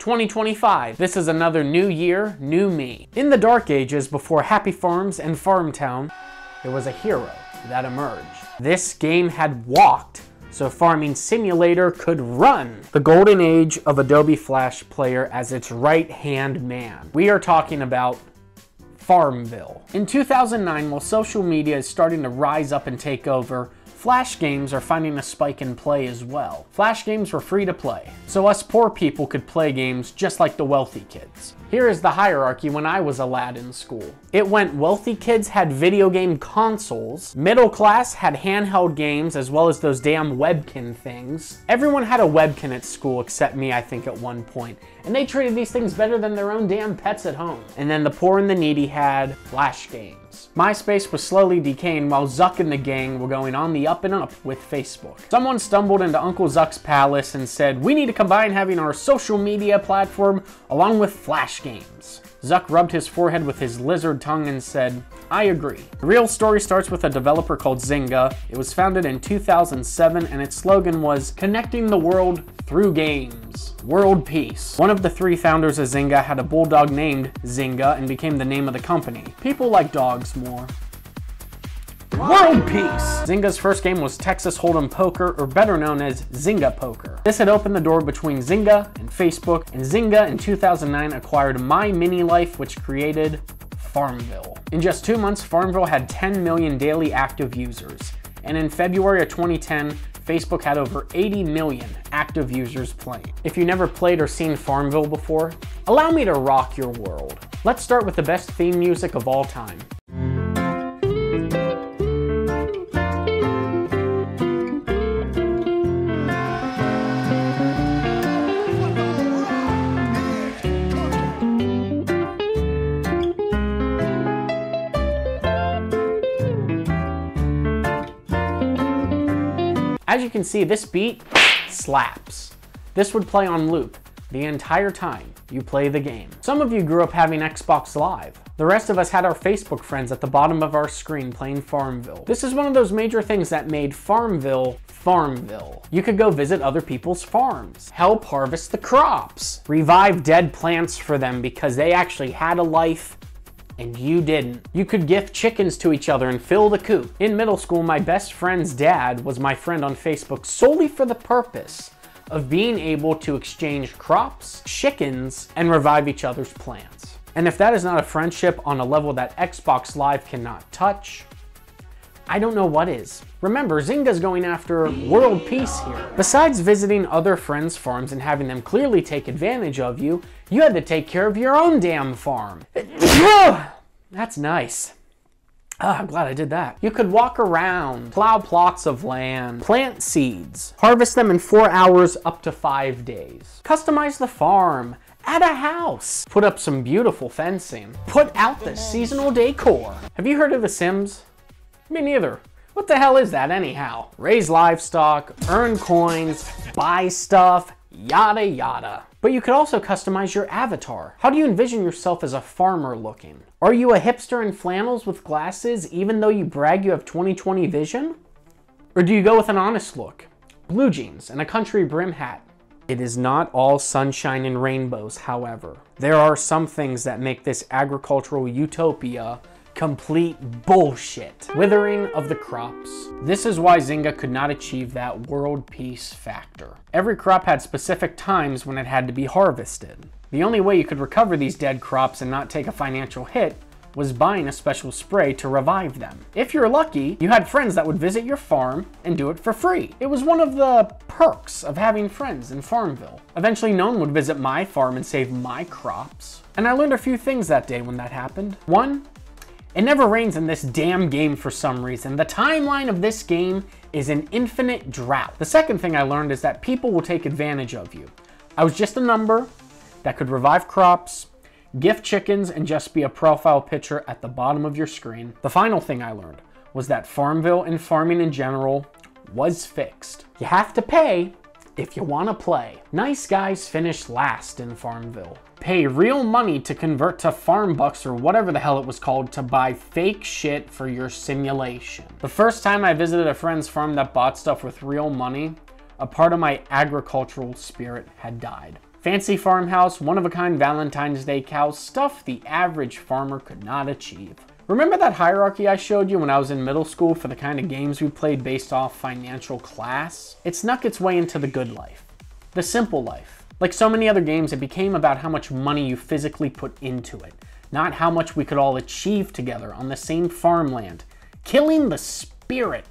2025. This is another new year, new me. In the dark ages before Happy Farms and Farmtown, there was a hero that emerged. This game had walked so Farming Simulator could run. The golden age of Adobe Flash Player as its right-hand man. We are talking about FarmVille. In 2009, while social media is starting to rise up and take over, Flash games are finding a spike in play as well. Flash games were free to play, so us poor people could play games just like the wealthy kids. Here is the hierarchy when I was a lad in school. It went wealthy kids had video game consoles, middle class had handheld games as well as those damn webkin things. Everyone had a webkin at school except me, I think, at one point, and they treated these things better than their own damn pets at home. And then the poor and the needy had Flash games. MySpace was slowly decaying while Zuck and the gang were going on the up and up with Facebook. Someone stumbled into Uncle Zuck's palace and said, "We need to combine having our social media platform along with Flash games." Zuck rubbed his forehead with his lizard tongue and said, "I agree." The real story starts with a developer called Zynga. It was founded in 2007 and its slogan was "Connecting the world through games. World peace." One of the three founders of Zynga had a bulldog named Zynga and became the name of the company. People like dogs more. World peace! Zynga's first game was Texas Hold'em Poker, or better known as Zynga Poker. This had opened the door between Zynga and Facebook, and Zynga in 2009 acquired My Mini Life, which created FarmVille. In just 2 months, FarmVille had 10 million daily active users, and in February of 2010, Facebook had over 80 million active users playing. If you never played or seen FarmVille before, allow me to rock your world. Let's start with the best theme music of all time. As you can see, this beat slaps. This would play on loop the entire time you play the game. Some of you grew up having Xbox Live. The rest of us had our Facebook friends at the bottom of our screen playing FarmVille. This is one of those major things that made FarmVille FarmVille. You could go visit other people's farms, help harvest the crops, revive dead plants for them because they actually had a life and you didn't. You could gift chickens to each other and fill the coop. In middle school, my best friend's dad was my friend on Facebook solely for the purpose of being able to exchange crops, chickens, and revive each other's plants. And if that is not a friendship on a level that Xbox Live cannot touch, I don't know what is. Remember, Zynga's going after world peace here. Besides visiting other friends' farms and having them clearly take advantage of you, you had to take care of your own damn farm. That's nice. I'm glad I did that. You could walk around, plow plots of land, plant seeds, harvest them in 4 hours up to 5 days. Customize the farm, add a house, put up some beautiful fencing, put out the seasonal decor. Have you heard of The Sims? Me neither. What the hell is that anyhow? Raise livestock, earn coins, buy stuff, yada yada. But you could also customize your avatar. How do you envision yourself as a farmer looking? Are you a hipster in flannels with glasses even though you brag you have 20/20 vision? Or do you go with an honest look? Blue jeans and a country brim hat. It is not all sunshine and rainbows, however. There are some things that make this agricultural utopia complete bullshit. Withering of the crops. This is why Zynga could not achieve that world peace factor. Every crop had specific times when it had to be harvested. The only way you could recover these dead crops and not take a financial hit was buying a special spray to revive them. If you're lucky, you had friends that would visit your farm and do it for free. It was one of the perks of having friends in FarmVille. Eventually, no one would visit my farm and save my crops. And I learned a few things that day when that happened. One, it never rains in this damn game for some reason. The timeline of this game is an infinite drought. The second thing I learned is that people will take advantage of you. I was just a number that could revive crops, gift chickens, and just be a profile picture at the bottom of your screen. The final thing I learned was that FarmVille and farming in general was fixed. You have to pay if you want to play. Nice guys finish last in FarmVille. Pay real money to convert to farm bucks or whatever the hell it was called to buy fake shit for your simulation. The first time I visited a friend's farm that bought stuff with real money, a part of my agricultural spirit had died. Fancy farmhouse, one-of-a-kind Valentine's Day cows, stuff the average farmer could not achieve. Remember that hierarchy I showed you when I was in middle school for the kind of games we played based off financial class? It snuck its way into the good life, the simple life. Like so many other games, it became about how much money you physically put into it, not how much we could all achieve together on the same farmland, killing the spirit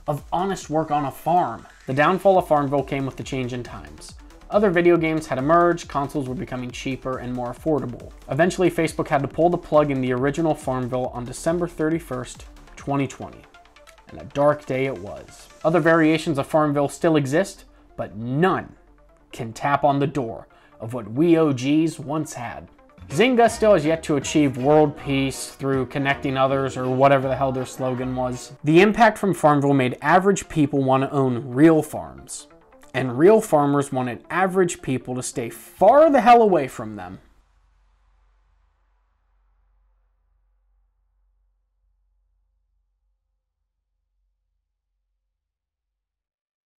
of honest work on a farm. The downfall of FarmVille came with the change in times. Other video games had emerged, consoles were becoming cheaper and more affordable. Eventually, Facebook had to pull the plug in the original FarmVille on December 31st, 2020. And a dark day it was. Other variations of FarmVille still exist, but none can tap on the door of what we OGs once had. Zynga still has yet to achieve world peace through connecting others or whatever the hell their slogan was. The impact from FarmVille made average people want to own real farms. And real farmers wanted average people to stay far the hell away from them.